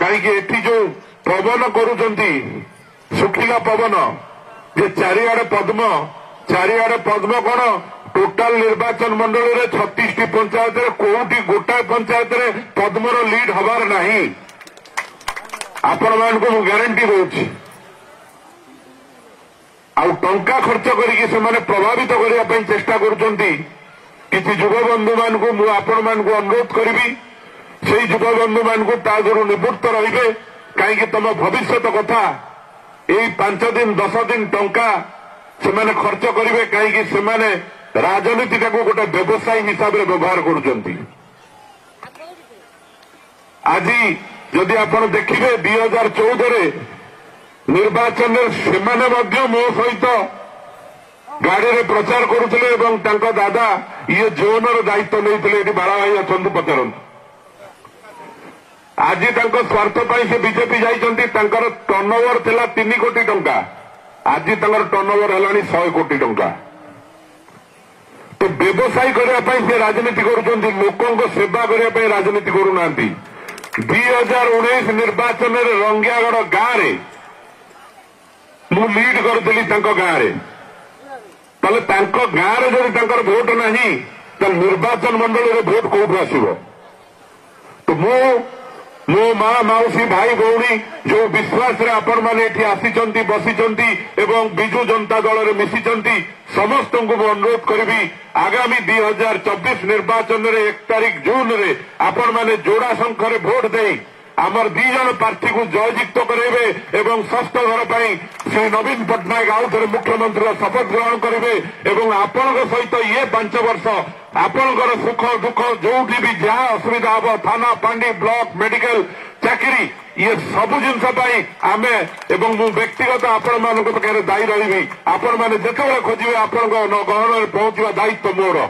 कहीं एठी जो पवन करुचंती सुखिला पवन जे चारिआडे पद्म कौन टोटाल निर्वाचन मंडल में 36 पंचायत कोटी गोटाए पंचायत पद्मर लीड हबार नहीं आपण मान को ग्यारंटी दूची आउ टंका खर्च करके से प्रभावित करने चेष्टा करुचंती किसी युवबंधु मान को मु आपण मान को अनुरोध करी से युवबंधु मान को तादरू निवृत्त रहिबे कहीं तुम भविष्य कथा यही 5 दिन 10 दिन टंका से खर्च करेंगे कहीं से राजनीति को गोटे व्यवसायी हिसाब से व्यवहार करुचंती आज जदि आप देखिए 2014 निर्वाचन से मो सहित गाड़ी में प्रचार करुले दादा ये जोनर दायित्व नहीं बाला भाई अच्छा पचारत आज स्वार्थ से बीजेपी जाइए टर्नओवर थिला 3 कोटी टंका आज टर्नओवर है 100 कोटी टंका तो व्यवसायी करने से राजनीति करुँच लोकों सेवा करने राजनीति करूना 2019 निर्वाचन में रंगियागढ़ गाँव में मु लीड करी गाँव में गाँव में जब भोट नहीं तो निर्वाचन मंडल में भोट कौटू आसो तो मो माँ मौसी भाई भौणी जो विश्वास रे आपण माने एठी आसीचंती बसीचंती एवं बिजू जनता दल रे मिसीचंती समस्त को अनुरोध करी आगामी 2024 निर्वाचन रे 1 तारीख जून रे आपण माने जोड़ा संख्या भोट दे आमर 2 जन प्रार्थी को जययुक्त करेंगे एवं षष्ठ घर पर श्री नवीन पट्टनायक आउ थे मुख्यमंत्री शपथ ग्रहण करेंगे एवं आपण सहित ये 5 वर्ष आपणकर सुख दुख जो भी जहाँ असुविधा हम थाना पांडी ब्लॉक मेडिकल चाकरी ये सबु जिनस आमे एवं मु व्यक्तिगत आपण मान पाखे दायी रही आपण मैंने जिते खोजे आपण गहन में पहुंचा दायित्व मोर